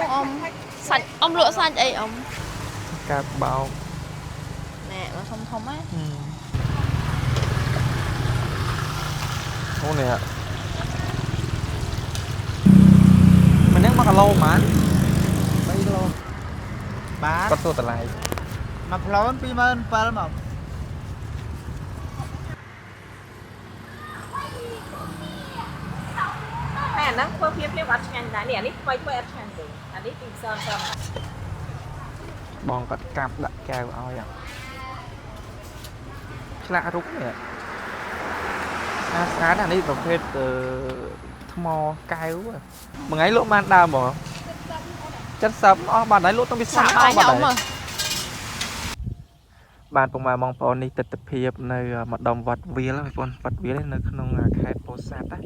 ông sạch ông lựa sạch ấy ông cạp bao nè nó thông thông á ô nè mình nhắc mắc lâu mà mấy lô bán có số tờ lại mà phun pi mơn pa mà Haiហ្នឹងធ្វើភាពអត់ឆ្ងាញ់ដែរនេះអានេះថ្មីថ្មីអត់ឆ្ងាញ់ទេអានេះពីផ្សំផ្សំ បងគាត់កាប់ដាក់កែវឲ្យឆ្លាក់រូបនេះស្អាតអានេះប្រភេទថ្មកែវមួយថ្ងៃលក់បានដើមហ្មង70អស់បានហើយលក់តាំងពីសាក់អស់បាត់ហើយបានពុកម៉ែបងប្អូននេះទស្សនភាពនៅម្ដុំវត្តវាលបងប្អូនវត្តវាលនៅក្នុងខេត្តពោធិ៍សាត់ណា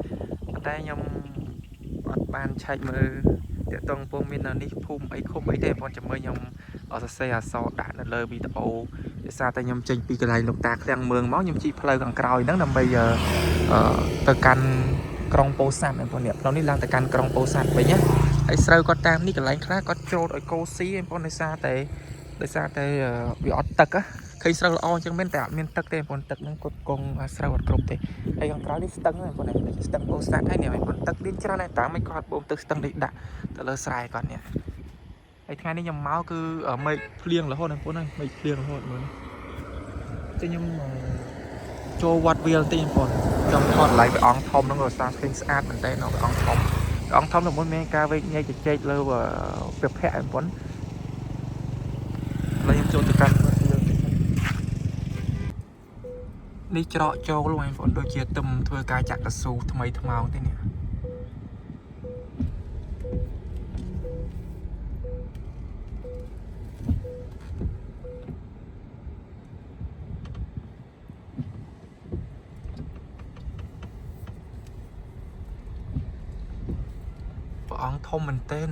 ប៉ុន្តែខ្ញុំអត់បានឆែកមើលតាក់ទងពងមាននៅនេះភូមិអីឃុំអីទេបងប្អូនចាំមើលខ្ញុំសរសេរអក្សរដាក់នៅលើវីដេអូដោយសារតែខ្ញុំចេញពីកន្លែងលោកតាឃ្លាំងមឿងមកខ្ញុំជិះផ្លូវខាងក្រោយហ្នឹងដើម្បីទៅកាន់ក្រុងពោធិ៍សាត់បងប្អូននេះផ្លូវនេះឡើងទៅកាន់ក្រុងពោធិ៍សាត់វិញណាហើយស្រូវគាត់តាមនេះកន្លែងខ្លះគាត់ច្រូតឲ្យកោស៊ីបងប្អូនដោយសារតែវាអត់ទឹកណាឃើញស្រូវល្អអញ្ចឹងមែនតែអត់មានទឹកទេបងប្អូនទឹកហ្នឹងគាត់គង់ស្រូវអត់គ្រប់ទេហើយខាងក្រោយនេះស្ទឹងបងប្អូននេះស្ទឹងពោធិ៍សាត់ហើយនេះបងប្អូនទឹកមានច្រើនតែតាមមិនគាត់បូមទឹកស្ទឹងនេះដាក់ទៅលើស្រែគាត់នេះហើយថ្ងៃនេះខ្ញុំមកគឺមេឃភ្លៀងរហូតបងប្អូនហើយមេឃភ្លៀងរហូតមើលចឹងខ្ញុំចូលវត្តវាលទីបងប្អូនចង់ថតកន្លែងព្រះអង្គធំហ្នឹងរសារឃើញស្អាតមែនតើនៅព្រះអង្គធំព្រះអង្គធំទៅមុនមានការវេកញែកជជែកលើព្រះភ័ក្ត្របងប្អូនហើយខ្ញុំចូលទៅកាន់នេះច្រកចូលបងប្អូនដូចជាទឹមធ្វើការចាក់កស៊ូថ្មីថ្មោងទេនេះព្រះអង្គធំមែនទែន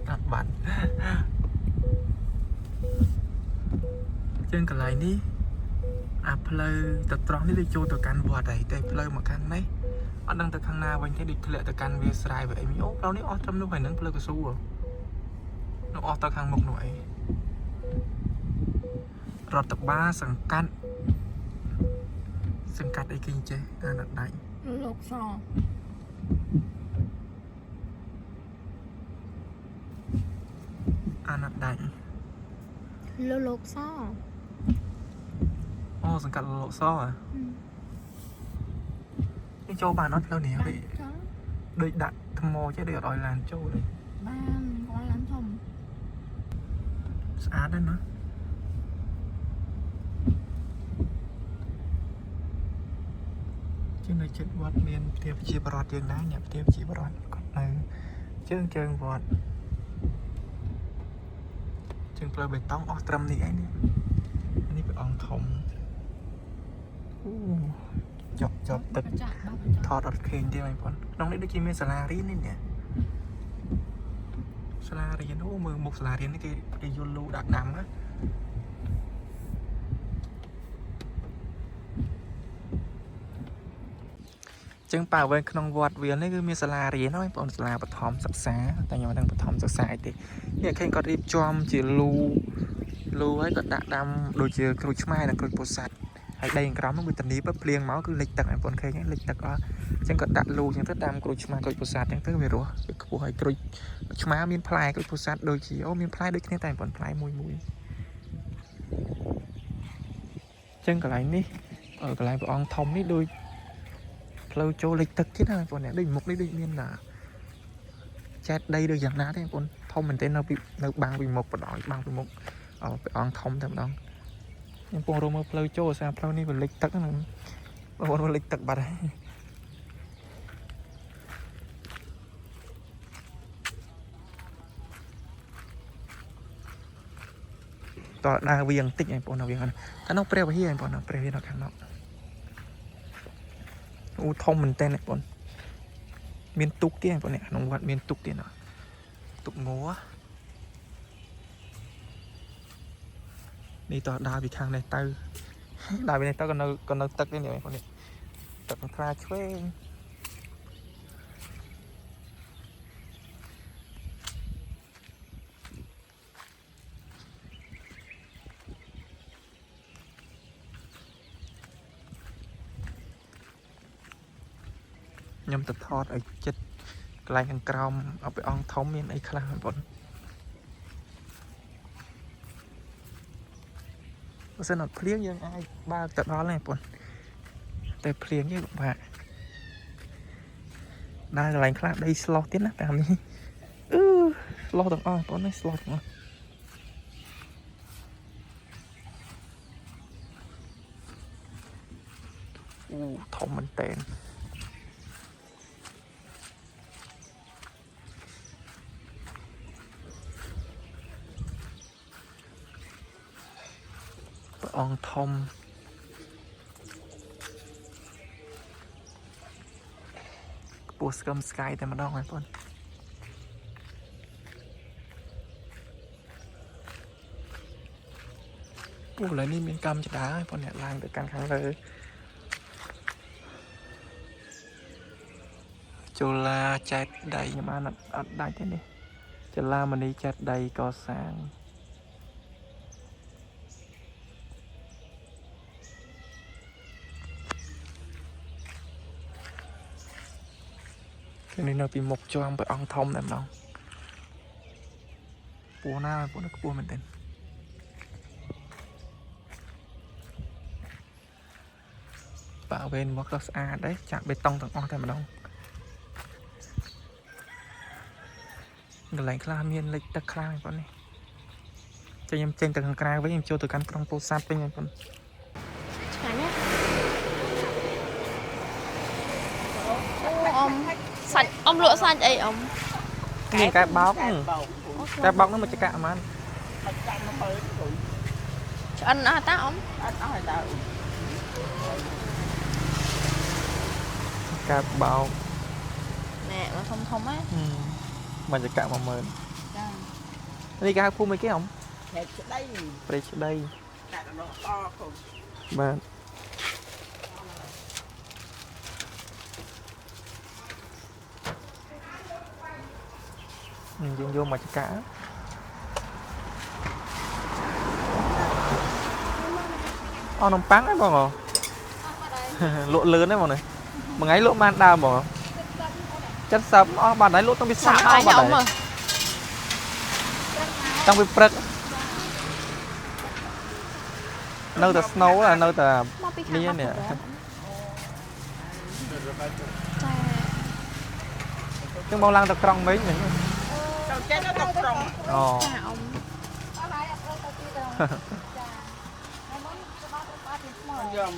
អត់បាត់ចឹងកន្លែងនេះអាផ្លូវទៅត្រង់នេះដូចចូលទៅកាន់វត្តហើយតែផ្លូវមកខាងនេះអត់ដឹងទៅខាងណាវិញទេដូចធ្លាក់ទៅកាន់វាលស្រែវិញអីអូផ្លូវនេះអស់ត្រឹមនោះហើយនឹងផ្លូវកស៊ូនោះអស់ទៅខាងមុខនោះអីរដ្ឋបាលសង្កាត់អីគេចេះអាណត្តិដៃលោកសអាណត្តិដៃលោកសអូសង្កាត់លោកសនេះចូលបានអត់ផ្លូវនេះដូចដាក់ថ្មចេះដូចអត់ឲ្យឡានចូលទេបានគាត់ឡានធំស្អាតដែរណាជាងនៅចិត្តវត្តមានផ្ទះប្រជាបរតយើងដែរអ្នកផ្ទះប្រជាបរតគាត់នៅជើងវត្តជើងផ្លូវបេតុងអស់ត្រឹមនេះឯនេះនេះព្រះអង្គធំអូចប់ទឹកថតអត់ឃើញទេបងប្អូនក្នុងនេះដូចជាមានសាលារៀននេះសាលារៀនអូមើលមុខសាលារៀននេះគេយល់លូដាក់ដាំណាចឹងប៉ាវិញក្នុងវត្តវាលនេះគឺមានសាលារៀនហើយបងប្អូនសាលាបឋមសិក្សាតែខ្ញុំមិនដឹងបឋមសិក្សាអីទេនេះឃើញគាត់រៀបចំជាលូហើយគាត់ដាក់ដាំដូចជាក្រូចឆ្មានិងក្រូចពោធិ៍សាត់ហើយដីក្រោមនោះវាធានីបើភ្លៀងមកគឺលិចទឹកបងប្អូនឃើញហើយលិចទឹកអស់អញ្ចឹងគាត់ដាក់លូអញ្ចឹងទៅតាមក្រូចឆ្មាក្រូចពោធិ៍សាត់អញ្ចឹងទៅវារស់វាខ្ពស់ហើយក្រូចឆ្មាមានផ្លែក្រូចពោធិ៍សាត់ដូចជាអូមានផ្លែដូចគ្នាតែបងប្អូនផ្លែមួយអញ្ចឹងកន្លែងនេះកន្លែងព្រះអង្គធំនេះដូចផ្លូវចូលលិចទឹកទៀតណាបងប្អូននេះដូចមុខនេះដូចមានចែកដីដូចយ៉ាងណាទេបងប្អូនធំមែនទែននៅបាំងពីមុខបណ្ដោយបាំងពីមុខព្រះអង្គធំតែម្ដងខ្ញុំពងរមើលផ្លូវចូលសារផ្លូវនេះវាលិចទឹកហ្នឹងបងប្អូនលិចទឹកបាត់ហើយតើដើរវាងតិចបងប្អូនវាងខាងនោះព្រះវិហារបងប្អូនព្រះវិហារនៅខាងនោះអូធំមែនទែនបងប្អូន miền tục tiền bọn này nông vật miền tục tiền à tục ngố đi tỏ đào bị khang này tao đào bên này tao còn nó tật lên nhiều bọn này tật pha chuối nhom tập thọt ở chết cái hàng còng ởไป ong ធំ មានអីខ្លះបងបើសិនអត់ភ្លៀងយើងអាចបើកទៅដល់ហ្នឹងបងតែភ្លៀងយើងពិបាកដល់កន្លែងខ្លះដីស្លោះទៀតណាតាមនេះស្លោះទាំងអស់បងនេះស្លោះទាំងអស់ធំមែនតើអងធំខ្ពស់ស្កឹមស្កាយតែម្ដងហ្នឹងបងអូឡើយនេះមានកម្មចដាហើយបងអ្នកឡើងទៅកាន់ខាងលើចូលឡាចែកដៃខ្ញុំបានអត់ដាច់ទេនេះចលាមនីចែកដៃកសាងនេះនៅពីមុខជាប់ไปអង្គធំតែម្ដងពូណាពូនេះខ្ពស់មែនទេប៉ាវេនមកក៏ស្អាតដែរចាក់បេតុងទាំងអស់តែម្ដងកន្លែងខ្លះមានលិចទឹកខ្លាំងបងនេះចាំខ្ញុំចេញទៅខាងក្រៅវិញខ្ញុំចូលទៅកាន់ក្រុងពោធិ៍សាត់វិញបងឆ្ងាញ់ណាអូសាច់លក់សាច់អីមានកែបោកតែបោកនោះមកចកាអាម៉ានឆ្អិនអស់តាអត់អស់តើកែបោកណែមកធំហ្នឹងមកចកា10000ចានេះគេហៅភូមិអីគេព្រៃឆ្ដីព្រៃឆ្ដីតែដល់អកូនបាទយើងយកមកចកាអស់នំប៉័ងហ្នឹងបងលក់លឿនហ្នឹងបងនេះមួយថ្ងៃលក់បានដើមបង70អស់បានដែរលក់តាំងពីសាក់អស់បានដែរតាំងពីព្រឹកនៅតែ snow នៅតែនេះនេះចឹងបងឡើងទៅក្រុងមិញហ្នឹងទៅចេះទៅក្រុងអូ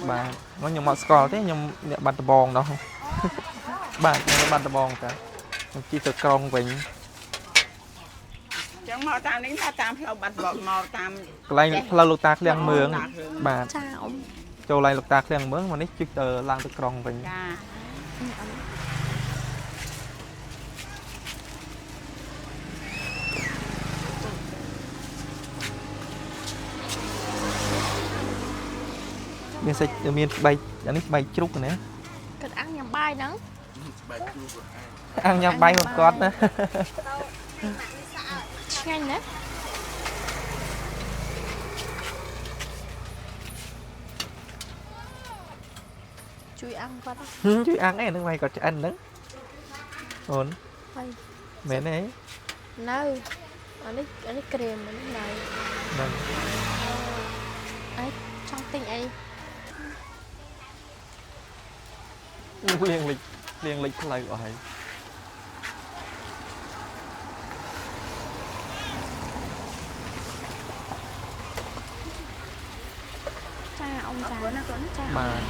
បាទខ្ញុំមកស្គាល់ទេខ្ញុំអ្នកបាត់ដំបងនោះបាទខ្ញុំបាត់ដំបងតាខ្ញុំជិះទៅក្រុងវិញចឹងមកតាមនេះថាតាមផ្លូវបាត់ដំបងមកតាមកន្លែងផ្លូវលោកតាឃ្លាំងមឿងបាទចាចូលឡើងលោកតាឃ្លាំងមឿងមកនេះជិះទៅឡើងទៅក្រុងវិញចាមានសាច់មានស្បែកអានេះស្បែកជ្រូកណាគាត់អាំងញ៉ាំបាយហ្នឹងស្បែកជ្រូកអាំងញ៉ាំបាយមកគាត់ណាឆ្ងាញ់ណាជួយអាំងគាត់ជួយអាំងអីហ្នឹងវាយគាត់ឆ្អិនហ្នឹងអូនមែនទេនៅអានេះក្រែមហ្នឹងនៅអីចង់ទិញអីលៀងលិចផ្លូវអស់ហើយចាអ៊ំចាណាកូនចាបាទ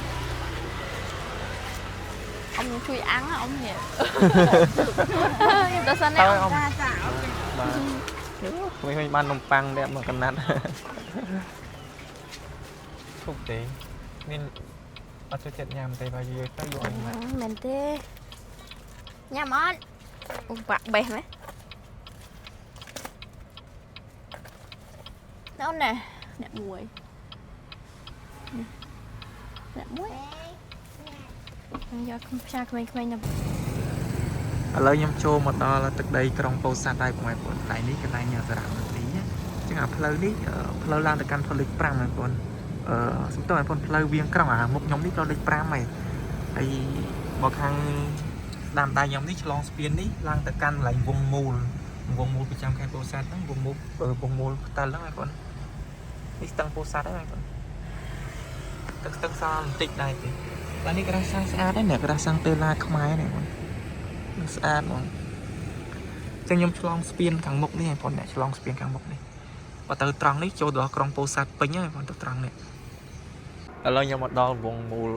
អ៊ំជួយអាំងអ៊ំនេះខ្ញុំទៅសិនណាអ៊ំចាបាទវិញបាននំប៉័ងដែរមកកណាត់ធុកទេមានអត់ចូលចិត្តញ៉ាំទេបើយកទៅយកអីមកមែនទេ nhắm on bạc bể mấy đâu nè nè muối nè muối giờ không xa không anh nè ឥឡូវខ្ញុំចូលមកដល់ទឹកដីក្រុងពោធិ៍សាត់ហើយបងប្អូនតែនេះកន្លែងសារៈនាទីអញ្ចឹងអាផ្លូវនេះផ្លូវឡើងទៅកាន់ផ្លូវលេខ5បងប្អូនសំទោសបងប្អូនផ្លូវវាងក្រុងអាមុខខ្ញុំនេះផ្លូវលេខ5ហើយមកខាងស្ដាំដៃខ្ញុំនេះឆ្លងស្ពាននេះឡើងទៅកាន់កន្លែងវងមូលប្រចាំខេត្តពោធិ៍សាត់ហ្នឹងវងមូលផ្ទៃហ្នឹងបងប្អូននេះស្ទឹងពោធិ៍សាត់ហ្នឹងបងប្អូនទឹកសបន្តិចដែរទេបាទនេះក្រាស់សាំងស្អាតដែរអ្នកក្រាស់សាំងតេឡាខ្មែរនេះបងស្អាតហ្មងចឹងខ្ញុំឆ្លងស្ពានខាងមុខនេះបងប្អូនអ្នកឆ្លងស្ពានខាងមុខនេះបើទៅត្រង់នេះចូលដល់ក្រុងពោធិ៍សាត់ពេញហើយបងប្អូនទៅត្រង់នេះឥឡូវខ្ញុំមកដល់វងមូល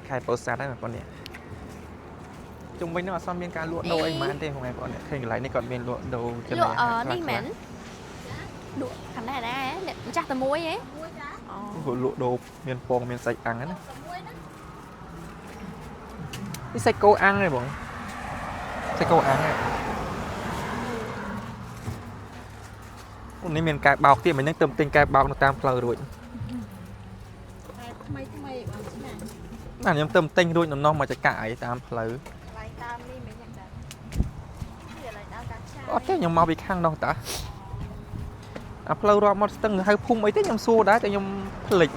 ខេត្តពោធិ៍សាត់ហើយបងប្អូននេះជុំវិញនោះអត់ស្មមានការលក់ដូរអីហ្មងទេបងប្អូនអ្នកឃើញកន្លែងនេះគាត់មានលក់ដូរចំណែកនេះមែនលក់ខាងដែរអ្នកចាស់តែមួយហ៎អូលក់ដូរមានពងមានសាច់អាំងណានេះសាច់គោអាំងទេបងសាច់គោអាំងហ៎អូនេះមានកែបោកទៀតមិនហ្នឹងទៅទិញកែបោកនៅតាមផ្លូវរួចថ្មីបងឆ្នាំ បាទខ្ញុំទៅទិញរួចដំណោះមកចកាអីតាមផ្លូវឡើងតាមនេះមិនយ៉ាងដែរនេះឡើងតាមកាឆាអត់ទេខ្ញុំមកពីខាងនោះតាអាផ្លូវរាប់មកស្ទឹងហៅភូមិអីទេខ្ញុំសួរដែរតែខ្ញុំភ្លេច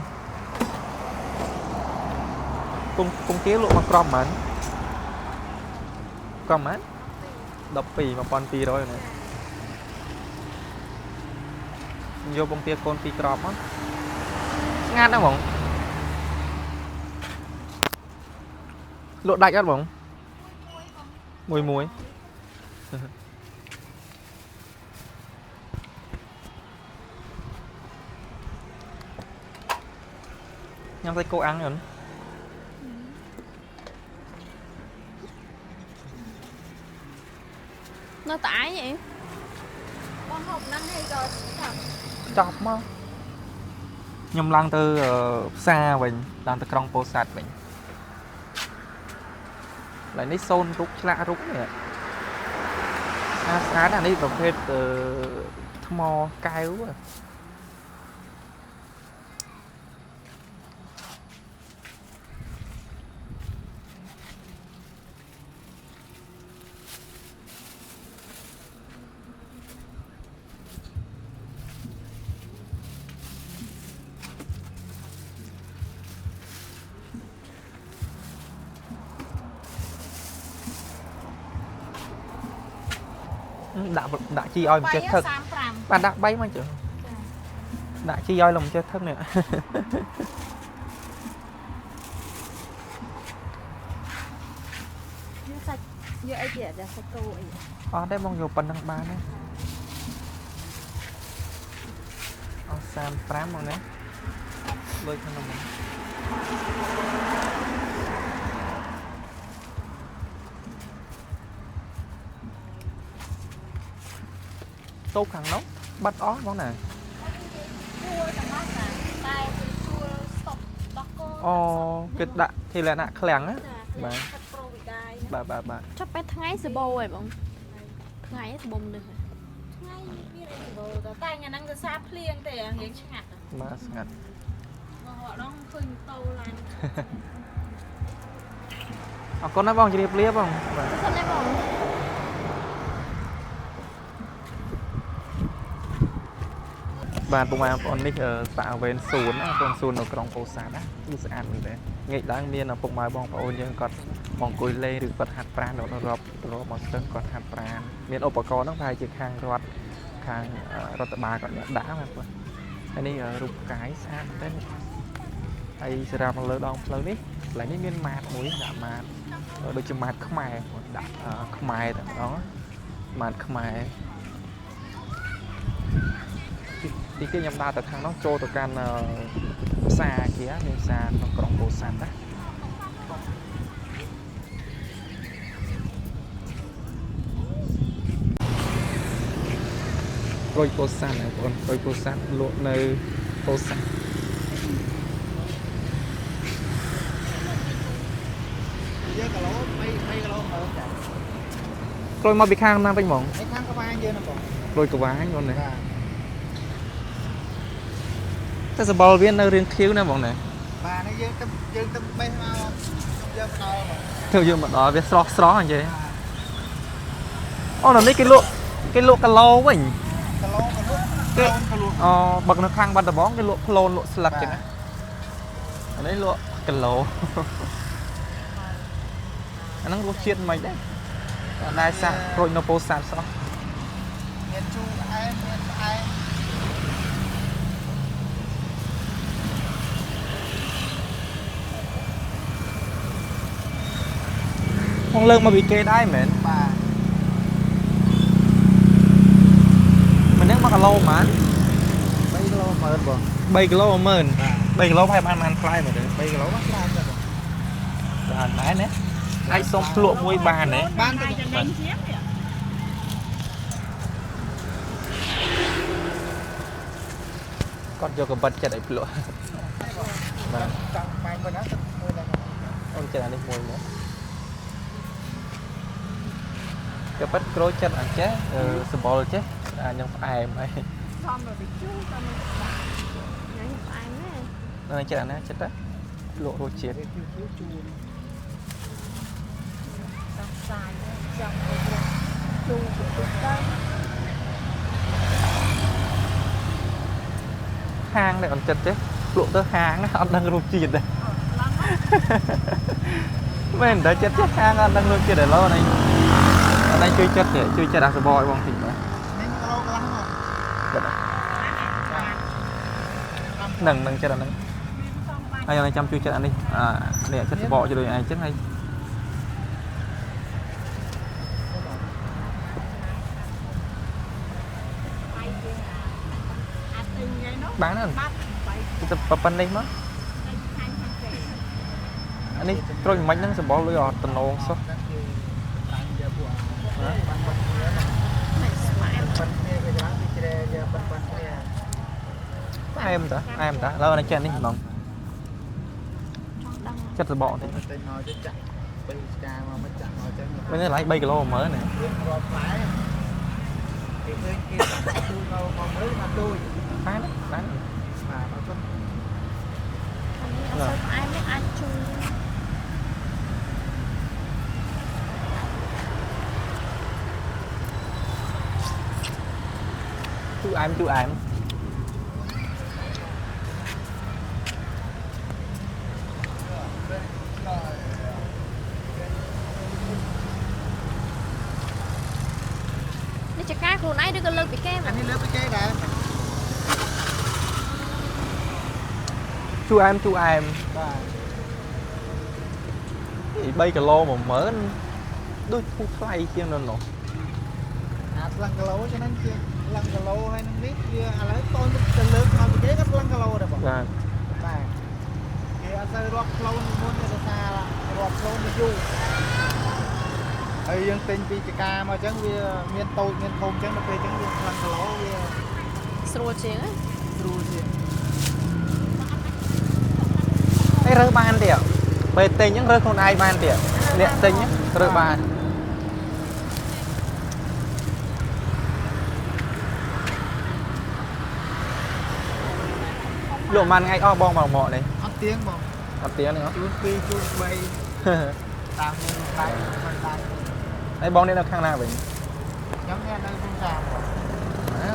ពងទាលក់មកក្រំហ្មងក្រំហ្មង12,200ណាយកពងទាកូន2ក្របមកស្ងាត់ណាស់បងលក់ដាច់អត់បងមួយញ៉ាំសាច់គោអាំងហ្នឹងnó tải vậy con học năm hay rồiចប់មកខ្ញុំឡើងទៅផ្សារវិញឡើងទៅក្រុងពោធិ៍សាត់វិញឡើយនេះសូនរុកឆ្លាក់រុកនេះស្អាតណាស់នេះប្រភេទថ្មកែវដាក់ជីឲ្យមិនចេះថឹកបាទដាក់3មកចុះដាក់ជីឲ្យលំចេះថឹកនេះសាច់យកអីទៀតសាច់គោអីអត់ទេបងយកប៉ុណ្ណឹងបានទេអស់35មកណាលុយក្នុងហ្នឹងតូបខាងនោះបាត់អស់បងណាអូគេដាក់ធីលណៈឃ្លាំងណាបាទចាប់ពេលថ្ងៃសបោហ៎បងថ្ងៃសបោនេះថ្ងៃវាសបោតែថ្ងៃហ្នឹងទៅសាភ្លៀងតែរៀងឆ្ងាត់បាទស្ងាត់បងអត់ដល់ឃើញតោឡានអរគុណណាបងជម្រាបលាបងបាទអរគុណណាបងបាទពុកម៉ែបងប្អូននេះសាវែនសួនណាបងសួននៅក្រុងពោធិ៍សាត់ណាគឺស្អាតមែនទេងាកឡើងមានពុកម៉ែបងប្អូនយើងគាត់មកអង្គុយលេងឬគាត់ហាត់ប្រាណនៅរាប់មកស្ទឹងគាត់ហាត់ប្រាណមានឧបករណ៍ហ្នឹងប្រហែលជាខាងរដ្ឋបាលគាត់ដាក់បាទបងហើយនេះរូបកាយស្អាតមែនទេហើយសម្រាប់លើដងផ្លូវនេះកន្លែងនេះមានម៉ាតមួយដាក់ម៉ាតដូចជាម៉ាតខ្មែរដាក់ខ្មែរតែម្ដងម៉ាតខ្មែរទីគេខ្ញុំដើរទៅខាងនោះចូលទៅកាន់ផ្សារគេមានផ្សារក្នុងក្រុងពោធិ៍សាត់ណាក្រូចពោធិ៍សាត់បងប្អូនក្រូចពោធិ៍សាត់លក់នៅពោធិ៍សាត់2 គីឡូ3គីឡូមើលចា rồi mà bị khang nam bên mỏng ไอ้ข้างก็วางเยอะนะบอก rồi cái vá luôn này បាទ ถ้าสบอลเวียนในเรียนคิ้วนะมองไหน បាទនេះយើងទៅបេះមកយើងដល់មក เที่ยวยืมมาต่อเวียนสร้ออย่างเงี้ยอ๋อหน่อยนี่cái lụa cà lô quá nhỉ គីឡូក៏លក់ក៏លក់ อ๋อบางนักข้างบันตะบ้องcái lụaโคลนlụaสลักจังนะอันนี้ลụa cà lô อันนั้นรสเชียนไม่ได้ได้ซะโรยโนโปซานซอ មានជូរអែមមានផ្អែម ห้องเลิกมาบีเกได้เหมือน បាទ มันนึกมากะโลมัน 3គីឡូមើលបង ใบกะโลหมื่นใบกะโลให้มันคล้ายหมดเลย 3គីឡូមកខ្លាំងទៅបង บ้านไหนเนี่ยไอ้ส้มปลวกมวยบานเนี่ย បានទៅ Nhanh chiếc vậy. ก็โยกับบัตรจัดไอ้ปลวกมา ចង់បាញ់ប៉ុណ្ណាទៅមើលដល់ ôngจัดอันนี้มวยมั้ยกับบัตรโกรจัดอันเจ๊สบอลเจ๊ยังไอ้ไม่ Xong rồi bị chú xong rồi bà. Nhanh phải nè. นั่นจัดอันนั้นจัดได้ปลวกโรเชีย វាជូរជូរ Xong xài nữa. Xong rồi chú của tôi tới. ห้างเลยอันจัดเจ๊ปลวกตัวห้างนะอันดังโรเชียเลย Lắm á. ไม่เห็นได้จัดเจ๊ห้างอันดังโรเชียเดี๋ยวเราอันนี้ช่วยจัดเนี่ยช่วยจัดอัสบอยบางทีไหม នេះគីឡូកន្លះមក จัดหนึ่งจัดอันนึง Xong bà ไอ้ยังไงจำช่วยจัดอันนี้เนี่ยจัดบอยจะโดยไอ้จัดไง bay kia à. À tình vậy nó. บ้านนั่น Bắt phải จะปะปันนี่มั้ง tay thanh thanh kể. อันนี้ตรงมันนั่งสบอลเลยอ่ะตโนงซะ តាំងជាបាញ់យកពួកបានបាត់គ្នាណា Mày smile. បាត់គ្នាក៏យ៉ាងពីជ្រែយកបាត់គ្នា ไอ้มันตาแล้วอันนี้แค่นี้น้อง Trong đăng. จัดสบอล តែមកទៅចាក់បីស្ការមកមិនចាក់មកចឹង ไม่ได้ไล่ใบกิโลmới này យើងរាប់ផ្លែគេឃើញគេទូមកមកមើលមកទូច phá đấy đấy បាទមកទៅ Anh ấy sao ai biết ai chui. chú em Đi chặt cáខ្លួនឯងឬក៏លើកពីគេ អានេះលើពីគេដែរ chú em បាទ thì bay kilomà mớ đôi thu play chiên lên nó អាស្លឹងគីឡូចឹងហ្នឹងជាស្លឹងគីឡូហើយនឹងនេះវាឥឡូវតូនទៅលើកមកពីគេក៏ស្លឹងគីឡូដែរបង là បាទគេអត់ទៅរាប់ផ្លូវមុនទេដោយសាររាប់ផ្លូវវាយូរហើយយើងទិញពីចកាមកអញ្ចឹងវាមានតូចមានធំអញ្ចឹងដល់ពេលអញ្ចឹងវាស្លឹងគីឡូវា ស្រួលជាង ស្រួលជាង cái rơ ban thì ạ về tình những rơ con ai ban thì ạ lẹ tình nhá rơ ban lộ màn ngay o bong vào mọ này អត់ទៀងបង một tiếng nữa ជួន2ជួន3តាមនឹងដៃមិនដៃ đấy bong đây là khang nào vậy ខ្ញុំនេះនៅក្នុងសាមប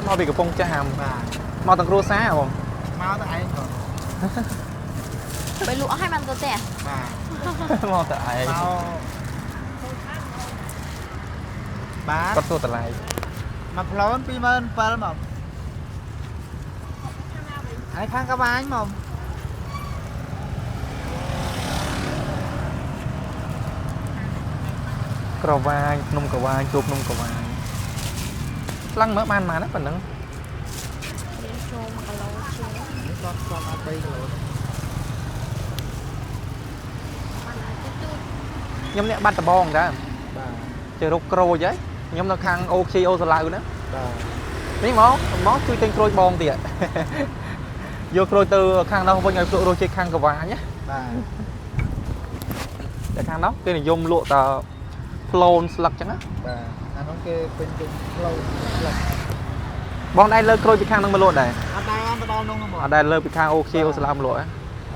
ង mau bị cái phong cha hàm បាទ mau thằng rô xá hả không មកទៅឯងបង បីលក់ឲ្យបានទៅទេ បាទ mau tại មកបាទ có số tại lại មួយផ្លូវ27000មកហើយខាងក្បាញ់មក cờ vai nung cờ vai chụp nung cờ vai lăng mỡ ban mà nó còn nắng រៀនចូល1គីឡូជាង នេះគាត់អត់3គីឡូ បានអាចទៅទូច nhóm này bắt tờ bong ra បាទ chơi rục cro vậy nhóm nó khang ô chi ô sờ nữa បាទ ní mó chui tên cro bong thì ạ vô cro từ khang đâu bên ngày cro chơi khang cờ vai nhé បាទ để khang đó cái này dùng lụa tờ flon slug chẳng á បាទ anh không kê bên chung lâu lần បងដៃលើក្រួយពីខាងនឹងមកលក់ដែរ anh đây ăn tao nông không អត់ដែរលើពីខាងអូខេអូស្លាមលក់ anh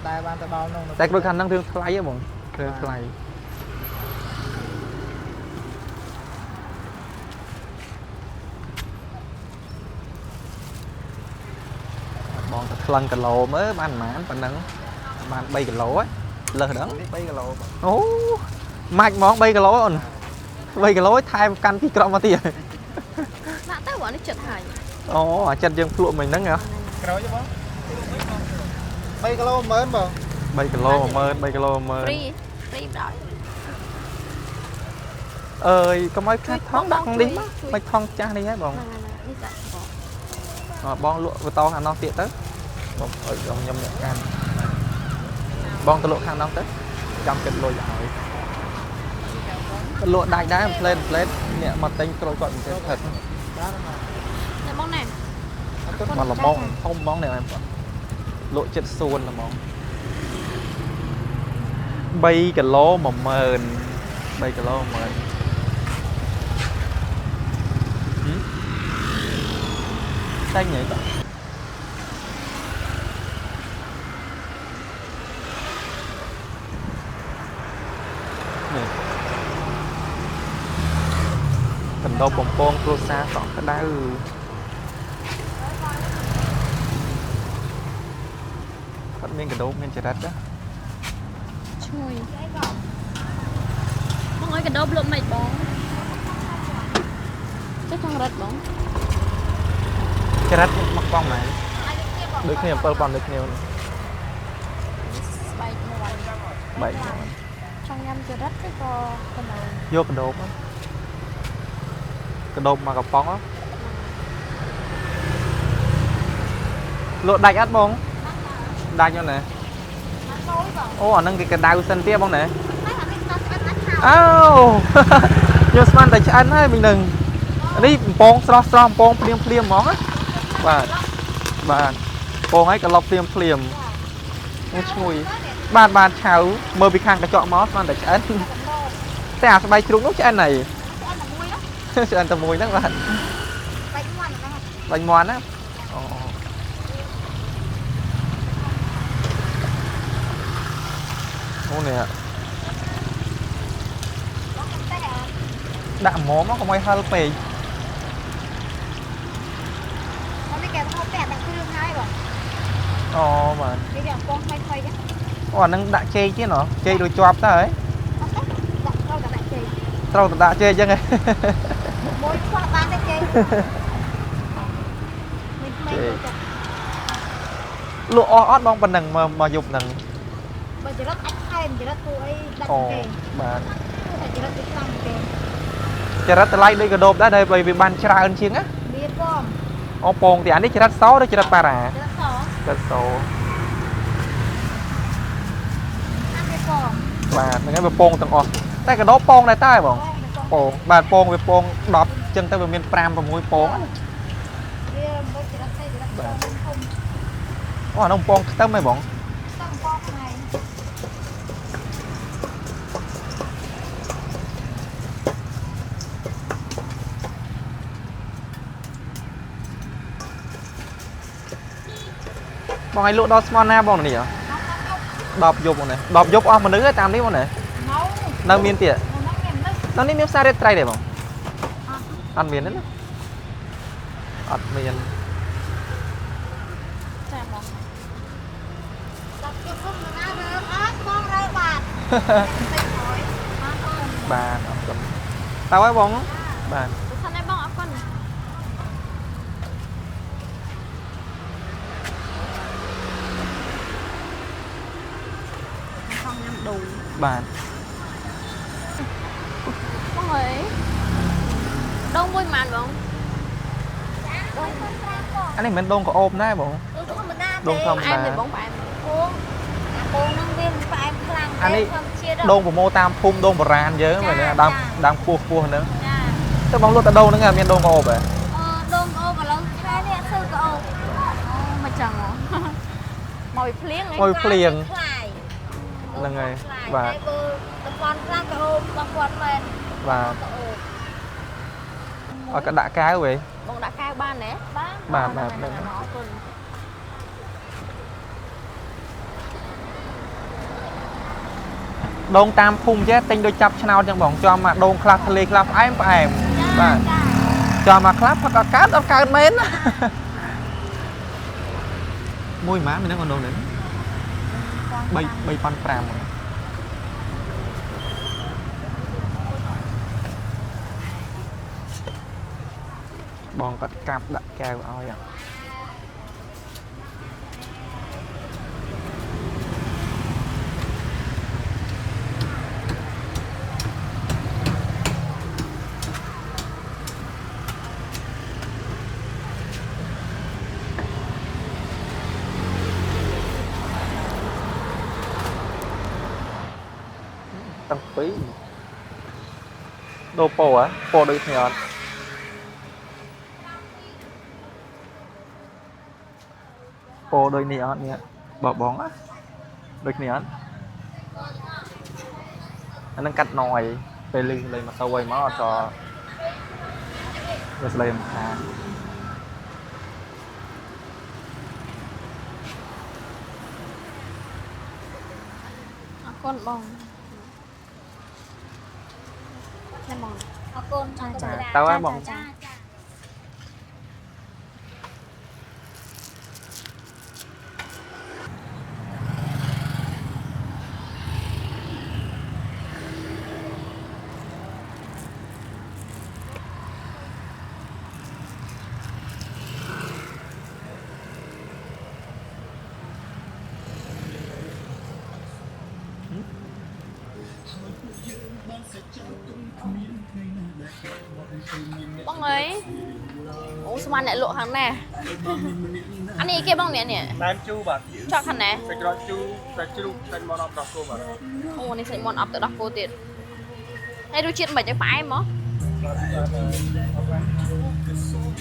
đây ăn tao nông តែក្រួយខាងនឹងរឿងថ្លៃហ៎បងរឿងថ្លៃបងទៅក្លឹងគីឡូមើលបានប៉ុណ្ណឹងបាន3គីឡូហ៎លើសដល់ 3 kg អូម៉ាច់ហ្មង3គីឡូអូន3គីឡូថែមកាន់2ក្រមមកទៀត ដាក់ទៅបងនេះចិត្តហើយ អូអាចិត្តយើងភ្លក់មិញហ្នឹងហ៎ ក្រោយchứ bố 3 kg mớn bố 3គីឡូ10000 3គីឡូ10000 ហ្វ្រីហ្វ្រីបណ្ដោយ អើយកុំឲ្យខាត់ថងដាក់ក្នុងនេះមកថងចាស់នេះហ៎បង នេះដាក់បង បងលក់បន្តខាងនោះទៀតទៅបងឲ្យខ្ញុំអ្នកកាន់បងទៅលក់ខាងនោះទៅចាំគិតលុយឲ្យលក់ដាច់ដែរផ្លេតអ្នកមកទិញក្រូចគាត់មិនទេថិត តែបងណែ មកល្មងធំហ្មងនេះបងលក់ចិត្តសួនហ្មង3គីឡូ10000 3គីឡូ10000តែញ៉ៃបងកណ្ដោបំពងគ្រួសារសក់ក្តៅអត់មានកណ្ដោមានចរិតទេ ឈ្ងុយបងឲ្យកដោបលក់មិនបងចុះចង់រត់បង ចរិតមកបងម៉ែដូចគ្នា7ប៉ុនដូចគ្នា ស្បែកមួយ បែក ចង់ញ៉ាំចរិតទេក៏កណ្ដោ យកកណ្ដោបកណ្ដោបមកកំប៉ុងលក់ដាច់អត់បងដាច់ហ្នឹងណាអូអាហ្នឹងគេកណ្ដៅសិនទៀតបងណាអូយកស្មានតែឆ្អិនហើយមិញនឹងនេះបំពងស្រស់បំពងភ្លាមហ្មងបាទបំពងឲ្យកន្លប់ភ្លាមនេះឈ្ងុយបានឆៅមើលពីខាងកញ្ចក់មកស្មានតែឆ្អិនតែអាស្បែកជ្រូកនោះឆ្អិនហើយឆ្អិនតែមួយហ្នឹងបាទបាញ់មាន់ណាអូនេះដាក់ហ្មងមកកុំឲ្យហឹលពេក នេះគេថតតែដាក់គ្រឿងហើយបង អូបាទ គេយកពងថ្មីៗចឹង អូអាហ្នឹងដាក់ចេកទៀតហ៎ចេកដូចជាប់ទៅហើយ អត់ទេដាក់ត្រូវតែដាក់ចេក ត្រូវតែដាក់ចេកអញ្ចឹងហ៎ មួយខ្វះបានតែចេកមានថ្មីទៅចា លក់អស់អត់បងប៉ុណ្ណឹងមកយប់ហ្នឹង បើចរិតអាចថែមចរិតគួរអីដាក់ អូ គេ បាទ តែចរិតវាខ្លាំងគេ ចរិតតម្លៃដូចកដោបដែរតែវាបានច្រើនជាងណា មានបង អូពងទីអានេះចរិតសឬចរិតប៉ារ៉ា ចរិតស ចរិតស អានេះបង បាទហ្នឹងហើយវាពងទាំងអស់តែកដោបពងដែរតើបងពងបាទពងវាពង10អញ្ចឹងទៅវាមាន5 6ពង វាមិនចរិតទេចរិតធំ អូអានោះពងខ្ទឹមហ៎បង តាមបងថ្ងៃ បងឲ្យលក់ដល់ស្មោះណាបងនេះហ៎10យប់បងនេះ10យប់អស់មនុស្សតាមនេះបងនេះ នៅ នៅមានទៀត នៅនេះ នៅនេះមានផ្សាររ៉េតត្រៃដែរបងអត់មានទេណាអត់មាន ចាបង ដាក់គេសុំណារើអត់បងរើបាត់តែហើយអត់បង បាទអរគុណតើហើយបងបាទ ទៅសិនឯងបងអរគុណចង់ញ៉ាំដូង បាទ បងអើយដូងមួយប៉ុន្មានបង បងមិនប្រាំបង អានេះមិនមែនដងក្អូបណាបង ធម្មតា ដងធម្ម ផ្អែម តា ទេបងផ្អែម បងនឹងមានផ្អែមខ្លាំង អានេះ ធម្មជាតិ ដងប្រមូលតាមភូមិដងបុរាណយើងមែនទេដើមខ្ពស់ហ្នឹង ចា ទៅបងលក់តែដងហ្នឹងមានដងក្អូបហ៎ ដងអូបឥឡូវខែនេះស៊ឺក៏អូប អូមកចឹងហ៎ មកពីភ្លៀងឯង មួយភ្លៀង ខ្លាយ ហ្នឹងហើយ បា បាទ ទតែបើតំបន់ខ្លះក៏អូបតំបន់មែន បាទ ក៏អូប ở cái đã cá vậy bông đã cao ban nè bà nó con ดงตามภูมิเจ๊ติงโดยจับชนาวจังบอกจอมาดงคลับทะเลคลับไอ้แอมบ้าจอมาคลับพักกาดเอาการเม้นมวยม้ามันนั่งคนโดนหนึ่งใบปันแปรมบองกัดกาบดักแกวเอาอย่างตั้งปีโดโปะโปโดยเนียนโปโดยเนียนเนี่ยบอกบ้องอะโดยเนียนอันนั้นกัดหน่อยไปเลยมาตัวไว้มาต่อเลยมา con bông em bông con tao ai bông bông ấy ủa sao anh lại lộ hàng nè anh đi kia bông nè nè តាមជូបាទ cho thằng nè សាច់ក្រកជូសាច់ជ្រូកសាច់មាន់អបដល់គោបាទ ô này sẽ món ập từ đó cô tiền hay đôi chuyện mày cho phải mà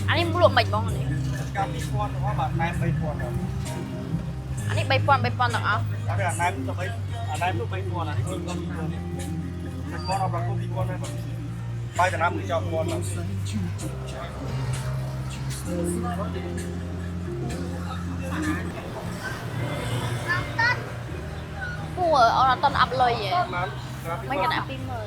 anh đi mua lộ mạch bông này កាល2000របស់បាទណែ3000បាទ anh đi bay pon được không អត់អាណែទៅ3អាណែទៅ3000អានេះគឺ2000សាច់មាន់អបដល់គោ2000ដែរបាទបាយតំណាំមួយចោល1000បាទ mua ở toàn ập lời vậy បាន mấy cái ập pin mờ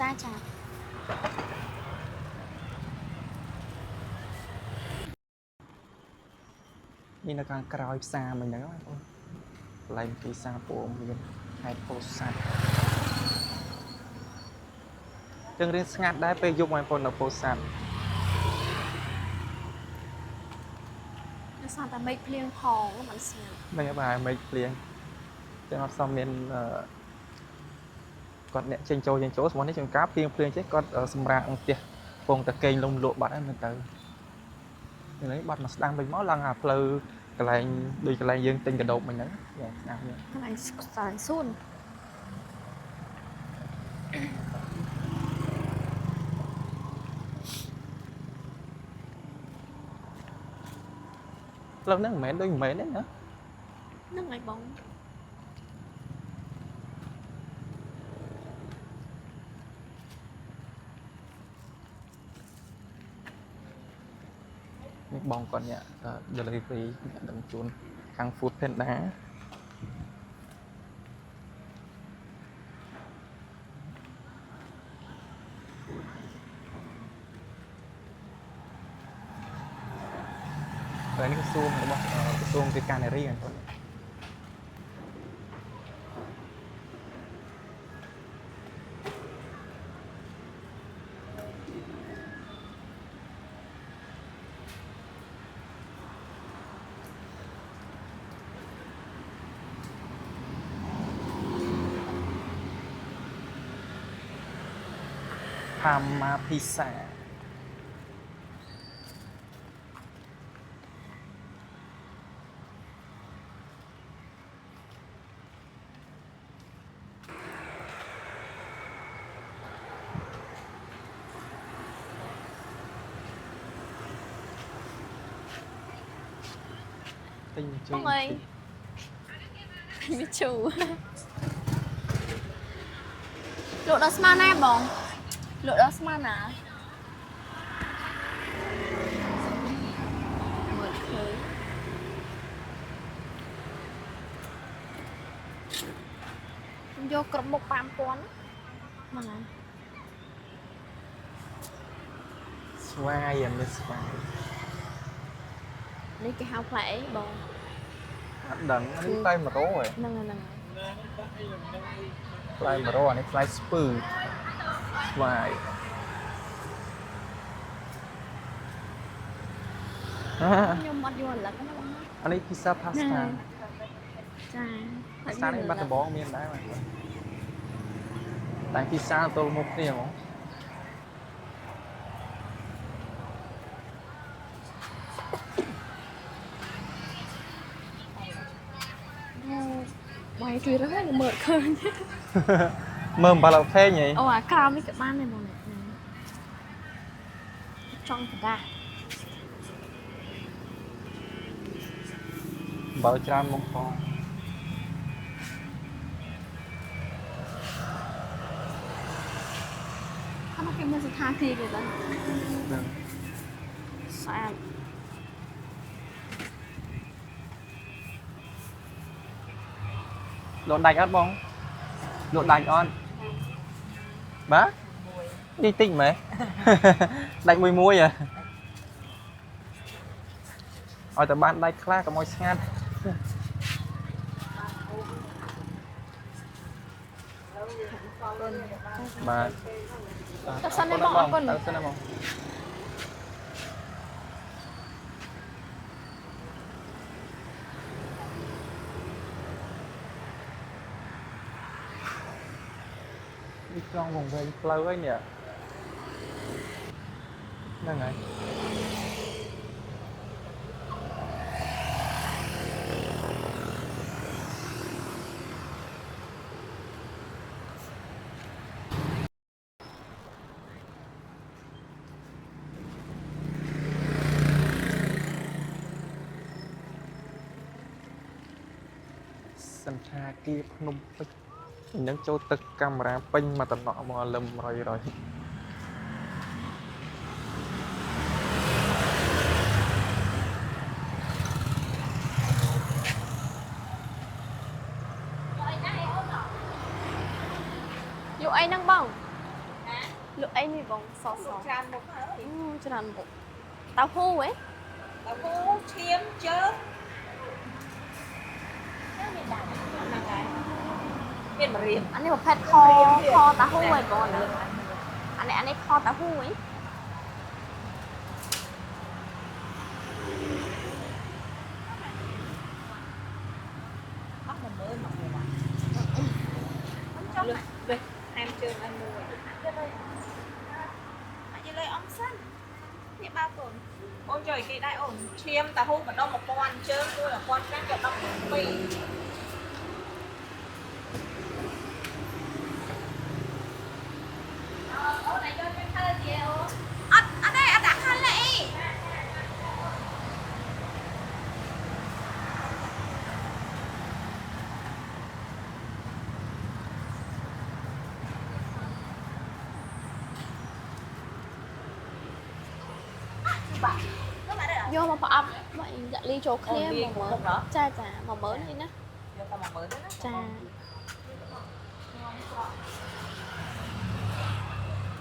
จ้าจ้า นี่ในการกรอยซามันนะไล่ปีซาโปมเรียนไฮโปซันจึงเรียนสงัดได้ไปยุบไมโครโปซัน nó sao ta mấy phiên hòn nó mạnh xịn ไม่บายไม่เปลี่ยนจะมาซ้อมเรียนก่อนเนี่ยเชงโจสมมติในช่วงกราฟเพียงเพลียงเช็คก็สำราญเตี้ยปงตะเกงลงโลบัดให้มันเตออย่างนี้บัดมาดังเป็นม้อลังอ่ะเพลอกระไรดูกระไรยืนติงกระโดดมันนั้นอย่างนี้ cái này sải sun เรานั่งแม่ด้วยแม่เนี่ยนะ nước này bóng นี่บองก่อนเนี่ยเดลิเวอรี่ดังจูนทางฟู้ดเพนด้าอันนี้ก็ซูมหรือเปล่าซูมคือการเรียนก่อนพามาพิซซ่า ទិញជូ បងអើយវាជូរលក់ដល់ស្មើណាបងលក់ដល់ស្មើណាមើលឃើញយកគ្រប់មុខ 5000 ហ្នឹងហើយ ស្វាយអានេះស្វាយ នេះគេហៅផ្លែអីបង អត់ដឹងនេះផ្លែ100ហ៎ ហ្នឹងហើយ ផ្លែ100អានេះផ្លែស្ពឺស្វាយខ្ញុំអត់យល់ឥឡូវណាបង អានេះពីសាផាស្តា ចា ផាស្តានេះបាត់ដំបងមានដែរបាទតែពីសាទល់មុខគ្នាហ្មង បាយជួយរើសមើលឃើញ មើលអំបិលអូខេញ៉ៃ អូអាក្រោមនេះក៏បានដែរបងចង់ប្រដា អំបិលច្រើនមកផង ខាងនោះគេមានស្ថានភាពទេបងស្អាត លក់ដាច់អត់បងលក់ដាច់អត់បាទនេះតិចមែន ដាច់មួយហ៎ឲ្យតែបានដាច់ខ្លះកុំឲ្យស្ងាត់បាទ តែសិនទេបងអរគុណ តែសិនទេបងនេះត្រង់វងវែងផ្លូវហ្នឹងនេះហ្នឹងហើយសន្តាគារភ្នំពេជ្រអញ្ចឹងចូលទឹកកាមេរ៉ាពេញមកតំណក់មកលឹម100យៗូរអីហ្នឹងបងលក់អីនេះបងសស ច្រើនមុខហើយ ច្រើនមុខតៅហ៊ូហ៎ ដល់គូឈាមជើងមានដាក់ហ្នឹងហើយមានម្រាម អានេះប្រភេទខតៅហ៊ូហ៎បងអានេះខតៅហ៊ូហ៎ អស់10000មកមួយខ្ញុំចង់លើសថែមជើងឲ្យមួយអាចលើអំសិននេះបើកូនអូនជួយគេដែរអូនឈាមតាហ៊ូម្ដង1000ជើងមួយ1000ប្រាំយក12អូនឲ្យយកទៅធ្វើជាអូអត់ទេអត់ដាក់ខាងលេអី យកមកប្រអប់មកដាក់លីចូលគ្នា អូលាយ មកមើ មុខហ៎ លចាចា10000នេះណា យកតែ10000ទេណា ចា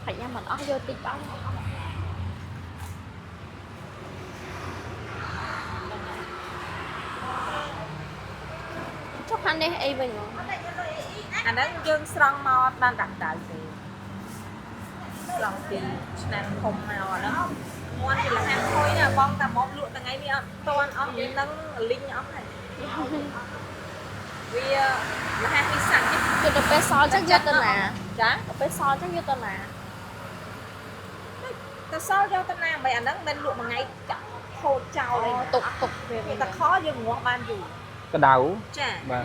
ខាច់ញ៉ាំមិនអស់យកតិចបងចុះខាងនេះអីវិញហ៎ អាហ្នឹងយើងស្រង់មកអត់បានដាក់ដៅទេស្រង់ពីឆ្នាំធំមកអាហ្នឹងមាន់ជាលហាំខុយណាបងតាមកលក់ថ្ងៃនេះអត់តាន់អស់នឹងលីងអស់ហើយវាលហាំពីសាច់ទេ គឺទៅពេលសល់ចឹងយកទៅណា ចា ទៅពេលសល់ចឹងយកទៅណា ទៅសល់យកទៅណាបើអាហ្នឹងមិនលក់មួយថ្ងៃចាក់ខូចចោលឯង ទុកវា វាតែខយើងងាស់បានយូរ ក្តៅ ចា បាទ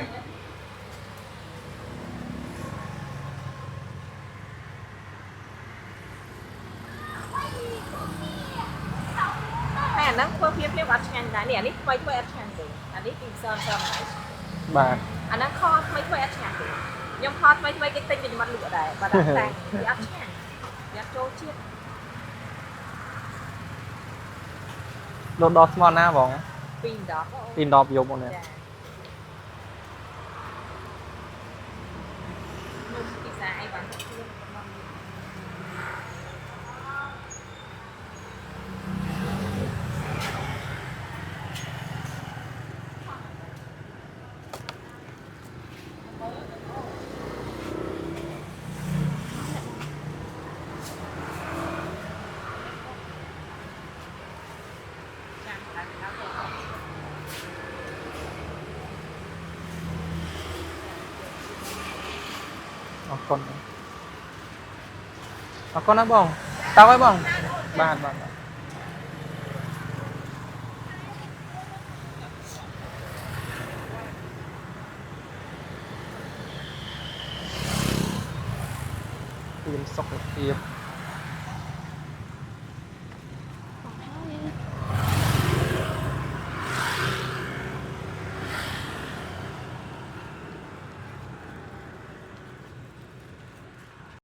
ហើយអាហ្នឹងធ្វើភ្លាមៗអត់ឆ្ងាញ់ ដែរនេះអានេះថ្មីអត់ឆ្ងាញ់ទេអានេះពីសើមហើយ បាទ អាហ្នឹងខថ្មីអត់ឆ្ងាញ់ទេខ្ញុំខថ្មីគេទិញពីមាត់លក់ដែរបាទតែវាអត់ឆ្ងាញ់វាចូលជាតិ លោតដល់ស្មត់ណាបង ពីរដប ពីដបយកមកនេះ ចានំពិសាអីបានខ្លួន អរគុណណាបងតើឲ្យបងបាទពីសុខភាព